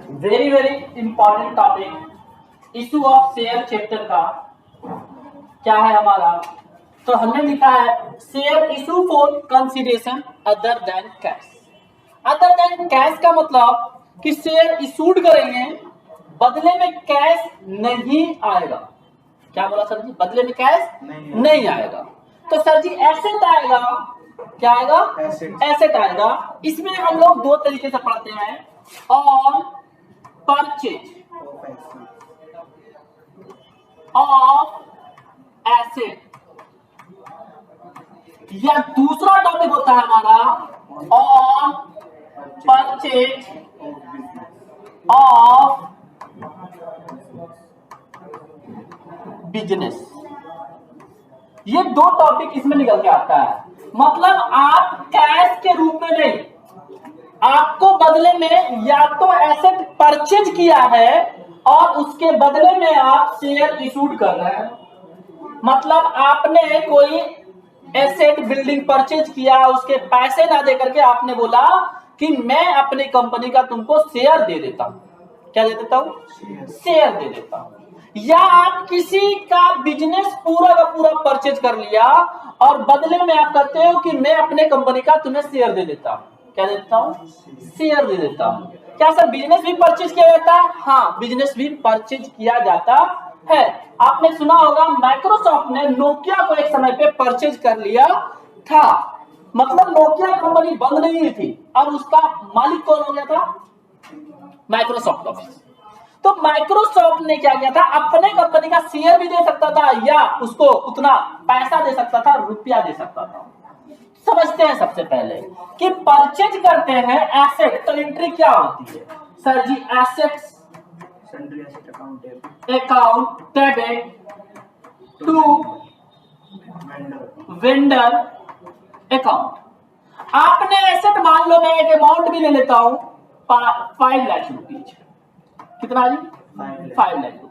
Very very important topic issue of share chapter का क्या है हमारा। तो हमने लिखा है share issue for consideration other than cash. Other than cash का मतलब कि शेयर इशूड करेंगे, बदले में कैश नहीं आएगा। क्या बोला सर जी? बदले में कैश नहीं आएगा। तो सर जी एसेट आएगा। क्या आएगा? एसेट आएगा। इसमें हम लोग दो तरीके से पढ़ते हैं, ऑन परचेज ऑफ एसेट, या दूसरा टॉपिक होता है हमारा ऑन परचेज ऑफ बिजनेस। ये दो टॉपिक इसमें निकल के आता है। मतलब आप कैश के रूप में नहीं, आपको बदले में या तो एसेट परचेज किया है और उसके बदले में आप शेयर इशूड कर रहे हैं। मतलब आपने कोई एसेट बिल्डिंग परचेज किया, उसके पैसे ना दे करके आपने बोला कि मैं अपनी कंपनी का तुमको शेयर दे देता हूं। क्या दे देता हूं? शेयर दे देता हूं। या आप किसी का बिजनेस पूरा का पूरा परचेज कर लिया और बदले में आप कहते हो कि मैं अपने कंपनी का तुम्हें शेयर दे देता हूं। क्या देता हूं? शेयर दे देता हूं। क्या सर बिजनेस भी परचेज किया जाता है? हाँ, बिजनेस भी परचेज किया जाता है। आपने सुना होगा माइक्रोसॉफ्ट ने नोकिया को एक समय पे परचेज कर लिया था। मतलब नोकिया कंपनी बंद नहीं हुई थी और उसका मालिक कौन हो गया था? Microsoft office. तो माइक्रोसॉफ्ट ने क्या किया था, अपने कंपनी का शेयर भी दे सकता था या उसको उतना पैसा दे सकता था, रुपया दे सकता था। समझते हैं सबसे पहले कि परचेज करते हैं एसेट, तो एंट्री क्या होती है sir ji? Assets account debit to vendor account. आपने एसेट, मान लो मैं एक अमाउंट भी ले लेता हूं 5 लाख रुपीज। कितना जी? 5 लाख रुपीज।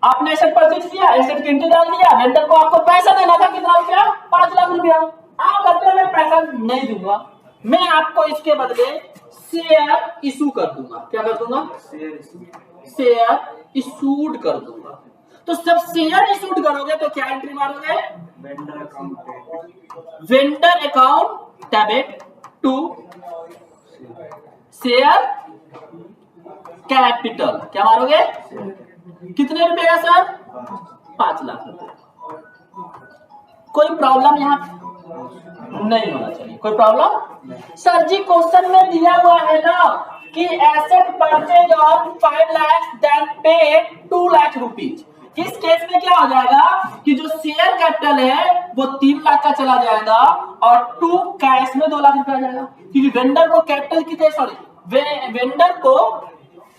आपने एसेट परचेज किया, एसेट की एंट्री डाल दिया, वेंडर को आपको पैसा देना था। कितना रुपया? 5 लाख रुपया। आप कहते हैं मैं पैसा नहीं दूंगा, मैं आपको इसके बदले शेयर इशू कर दूंगा। क्या कर दूंगा? शेयर इशूड कर दूंगा। तो जब शेयर इशूड करोगे तो क्या एंट्री मारोगे? Vendor account debit to share capital. क्या मारोगे? कितने रुपए का सर? 5 लाख रुपए। कोई प्रॉब्लम यहां नहीं होना चाहिए, कोई प्रॉब्लम? सर जी क्वेश्चन में दिया हुआ है ना कि asset purchase on 5 lakh then paid 2 lakh rupees. इस केस में क्या हो जाएगा कि जो शेयर कैपिटल है वो 3 लाख का चला जाएगा और 2 कैश में 2 लाख रुपया आ जाएगा। क्योंकि वेंडर को कैपिटल कितने, सॉरी वेंडर को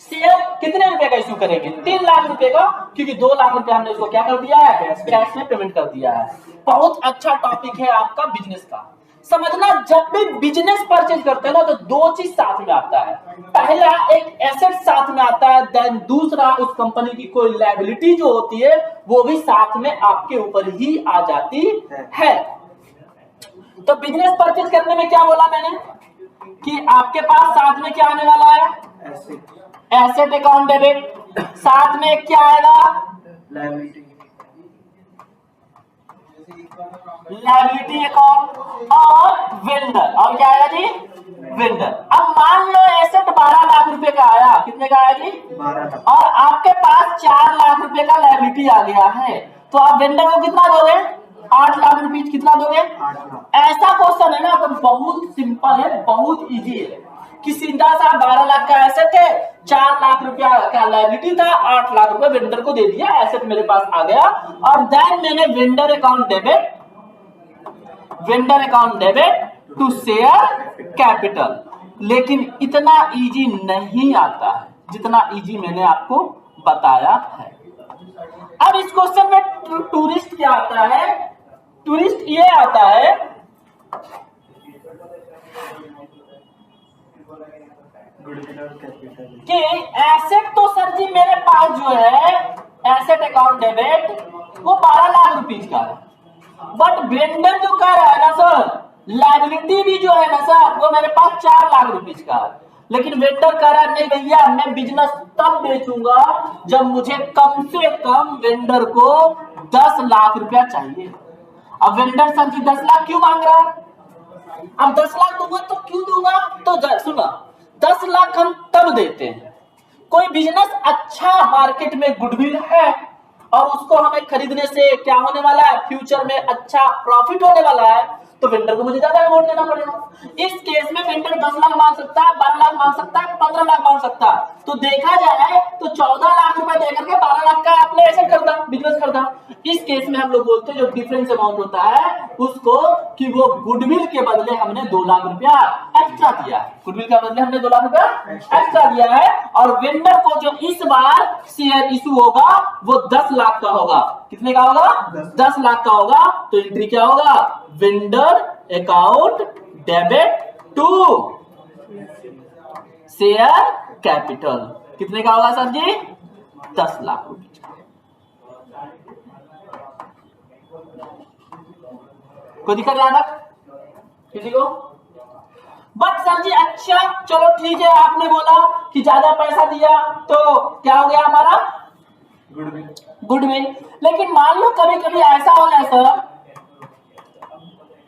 शेयर कितने रुपए का इशू करेंगे? 3 लाख रुपए का, क्योंकि 2 लाख रुपए हमने उसको क्या कर दिया है? कैश में पेमेंट कर दिया है। बहुत अच्छा टॉपिक है आपका बिजनेस का। समझना, जब भी बिजनेस परचेज करते हैं ना तो दो चीज साथ में आता है। पहला एक एसेट साथ में आता है, देन दूसरा उस कंपनी की कोई लायबिलिटी जो होती है वो भी साथ में आपके ऊपर ही आ जाती है। तो बिजनेस परचेज करने में क्या बोला मैंने कि आपके पास साथ में क्या आने वाला है? एसेट अकाउंट डेबिट, साथ में क्या आएगा? लायबिलिटी अकाउंट और वेंडर। और क्या आएगा जी? वेंडर। अब मान लो एसेट 12 लाख रुपए का आया। कितने का आया जी? 12 लाख। और आपके पास 4 लाख रुपए का लायबिलिटी आ गया है, तो आप वेंडर को कितना दोगे? 8 लाख रुपीज। कितना दोगे? 8 लाख। ऐसा क्वेश्चन है ना तो बहुत सिंपल है, बहुत इजी है कि सीधा सा 12 लाख का एसेट है, 4 लाख रुपया का लायबिलिटी था, 8 लाख रुपए वेंडर को दे दिया, एसेट मेरे पास आ गया। और देन मैंने vendor account debit to share capital. लेकिन इतना इजी नहीं आता है जितना इजी मैंने आपको बताया है। अब इस क्वेश्चन में टूरिस्ट क्या आता है? टूरिस्ट ये आता है कि एसेट तो सर जी मेरे पास जो है एसेट अकाउंट डेबिट वो 12 लाख रुपीज का है, बट वेंडर जो कर रहा है ना सर, लायबिलिटी भी जो है ना सर वो मेरे पास 4 लाख रुपीज का है। लेकिन वेंडर कह रहा है नहीं भैया मैं बिजनेस तब बेचूंगा जब मुझे कम से कम वेंडर को 10 लाख रुपया चाहिए। अब वेंडर सर जी 10 लाख क्यों मांग रहा है? अब 10 लाख दूंगा तो क्यों दूंगा? तो सुना, 10 लाख हम तब देते हैं कोई बिजनेस अच्छा मार्केट में गुडविल है और उसको हमें खरीदने से क्या होने वाला है, फ्यूचर में अच्छा प्रॉफिट होने वाला है, तो वेंडर को मुझे ज्यादा अमाउंट देना पड़ेगा। इस केस में वेंडर 10 लाख मांग सकता है, 12 लाख मांग सकता है, 15 लाख मांग सकता है। तो देखा जाए तो 14 लाख रुपए देकर के 12 लाख का आपने ऐसे खरीदा, बिजनेस खरीदा। इस केस में हम लोग बोलते हैं जो डिफरेंस अमाउंट होता है उसको कि वो गुडविल के बदले हमने 2 लाख रुपया एक्स्ट्रा दिया है, गुडविल के बदले हमने 2 लाख रुपया एक्स्ट्रा दिया है। और वेंडर को जो इस बार शेयर इशू होगा वो 10 लाख का होगा। कितने का होगा? 10 लाख का होगा। तो एंट्री क्या होगा? Vendor account debit to share capital. कितने का होगा सर जी? 10 लाख रुपए। कोई दिक्कत यहां तक किसी को? बट सर जी अच्छा चलो ठीक है, आपने बोला कि ज्यादा पैसा दिया तो क्या हो गया हमारा? गुडविल। लेकिन मान लो कभी कभी ऐसा हो जाए sir,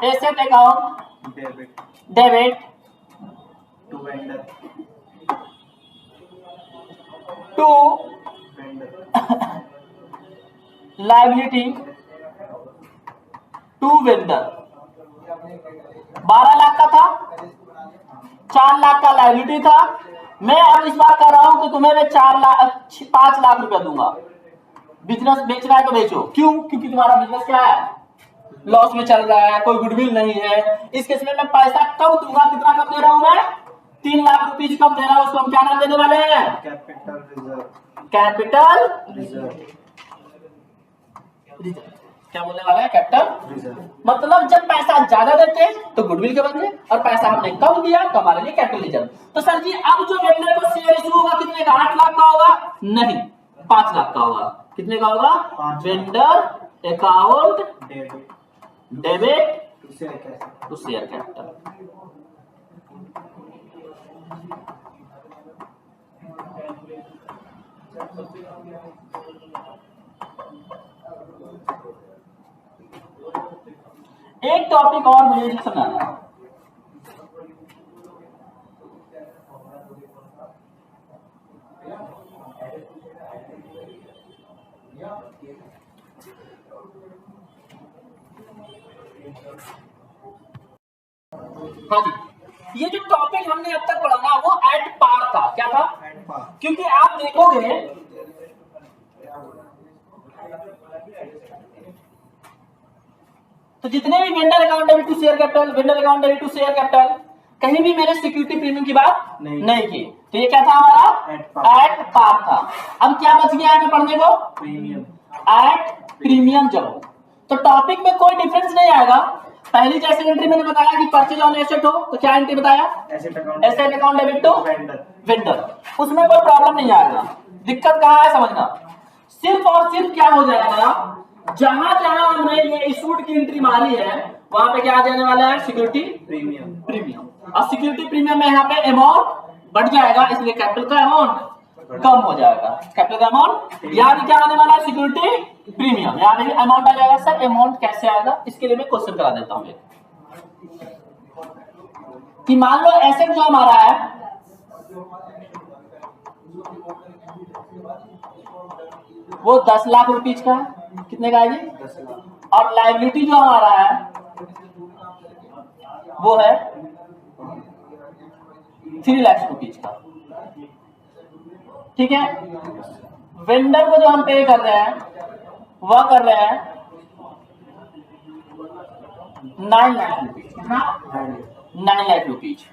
asset account debit to liability to vendor. 12 lakh का था, 4 लाख का लायबिलिटी था। मैं अब इस बार कह रहा हूं कि तुम्हें मैं 5 लाख रुपया दूंगा। बिजनेस बेचना है तो बेचो। क्यों? क्योंकि तुम्हारा बिजनेस क्या है? लॉस में चल रहा है, कोई गुडविल नहीं है। इस केस में मैं पैसा कम दूंगा। कितना कम दे रहा हूं मैं? 3 लाख रुपीज कम दे रहा हूं। उसको हम क्या नाम देने वाले हैं? Capital reserve. कैपिटल रिजर्व क्या बोलने वाला है? Capital reserve. मतलब जब पैसा ज्यादा देते हैं तो गुडविल के बदले, और पैसा हमने कम दिया तो हमारे लिए कैपिटल रिजर्व। तो सर जी अब जो वेंडर को शेयर इशू होगा कितने का? 8 लाख का होगा? नहीं, 5 लाख का होगा। कितने का होगा? Vendor account debit to share capital. एक टॉपिक और मुझे समझाना है। हाँ जी, ये जो टॉपिक हमने अब तक पढ़ा ना वो एट पार था। क्या था? क्योंकि आप देखोगे तो जितने भी vendor account debit to share capital, vendor account debit to share capital, कहीं भी मैंने सिक्योरिटी प्रीमियम की बात नहीं की। तो ये क्या था हमारा? एट पार था। अब क्या बच गया है पढ़ने को? प्रीमियम। एट प्रीमियम जब तो टॉपिक में कोई डिफरेंस नहीं आएगा। पहली जैसे एंट्री मैंने बताया कि परचेज ऑन एसेट हो तो क्या एंट्री बताया? Asset account debit to vendor. उसमें कोई प्रॉब्लम नहीं आएगा। दिक्कत कहां है समझना, सिर्फ और सिर्फ क्या हो जाएगा, जहां जहां हमने ये इशूड की एंट्री मारी है वहां पे क्या आ जाने वाला है? Security premium. और सिक्योरिटी प्रीमियम में यहाँ पे अमाउंट बढ़ जाएगा, इसलिए कैपिटल का अमाउंट कम हो जाएगा। कैपिटल का अमाउंट यहाँ भी क्या आने वाला है? Security premium. यहाँ भी अमाउंट आ जाएगा। सर अमाउंट कैसे आएगा? इसके लिए मैं क्वेश्चन करा देता हूँ कि मान लो एसेट जो हमारा है वो 10 लाख रुपीज का है। कितने का है जी? 10 लाख। और लायबिलिटी जो हमारा है वो है 3 लाख रुपीज का। ठीक है, वेंडर को जो हम पे कर रहे हैं वह कर रहे हैं 9 लाख रुपीज। कितना? 9 लाख रुपीज।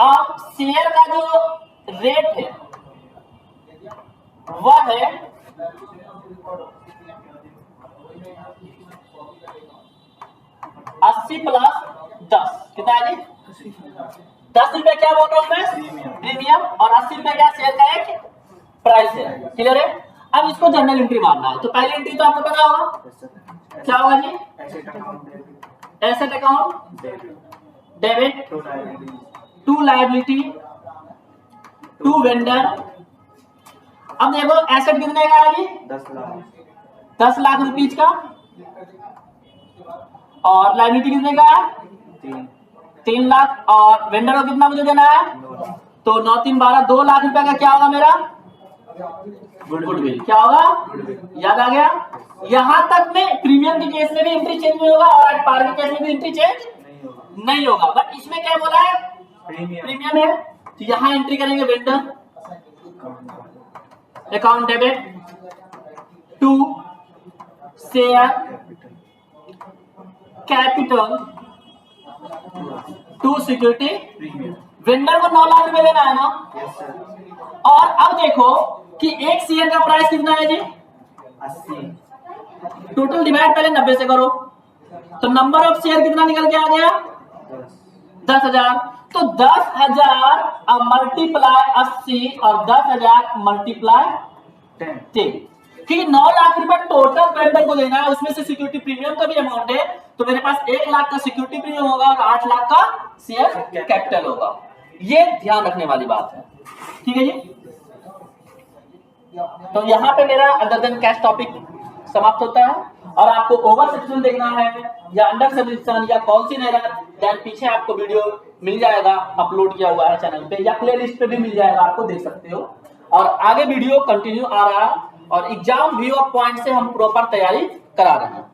अब शेयर का जो रेट है वह है 80 प्लस 10। कितना है जी? 10 रुपए क्या बोल रहा हूं मैं? प्रीमियम। और 80 रुपए क्या? शेयर का एक प्राइस है। क्लियर है? अब इसको जनरल एंट्री मारना है। तो पहली एंट्री तो आपको पता होगा क्या होगा जी? Asset account debit to liability to vendor. अब देखो एसेट कितने का है जी? 10 लाख रुपीज का। और लायबिलिटी कितने का है? 3 लाख। और वेंडर को कितना मुझे देना है? तो 9 3 12 2 लाख रुपए का क्या होगा मेरा? गुडविल। क्या होगा? याद आ गया? यहां तक में प्रीमियम के केस में भी एंट्री चेंज नहीं होगा और पार के केस में भी एंट्री चेंज नहीं होगा। बट इसमें क्या बोला है? प्रीमियम है, तो यहां एंट्री करेंगे vendor account debit to share capital to security. Vendor को 9 लाख रुपए देना है ना। और अब देखो कि एक शेयर का प्राइस कितना है जी? 80। टोटल डिवाइड पहले 90 से करो, तो नंबर ऑफ शेयर कितना निकल के आ गया? 10,000। तो 10,000 मल्टीप्लाई 80 और 10,000 मल्टीप्लाई 10। ठीक है, 9 लाख रुपए टोटल वेंडर को देना है, उसमें से सिक्योरिटी प्रीमियम का भी अमाउंट है, तो मेरे पास 1 लाख का सिक्योरिटी प्रीमियम होगा और 8 लाख का शेयर कैपिटल होगा। ये ध्यान रखने वाली बात है। ठीक है जी। तो यहां पे मेरा अदर देन कैश टॉपिक समाप्त होता है। और आपको ओवर सेक्शन देखना है या अंडर सेक्शन या कौन सी नहीं, देन पीछे आपको वीडियो मिल जाएगा, अपलोड किया हुआ है चैनल पे या प्ले लिस्ट पे भी मिल जाएगा, आपको देख सकते हो। और आगे वीडियो कंटिन्यू आ रहा है और एग्जाम व्यू ऑफ पॉइंट से हम प्रॉपर तैयारी करा रहे हैं।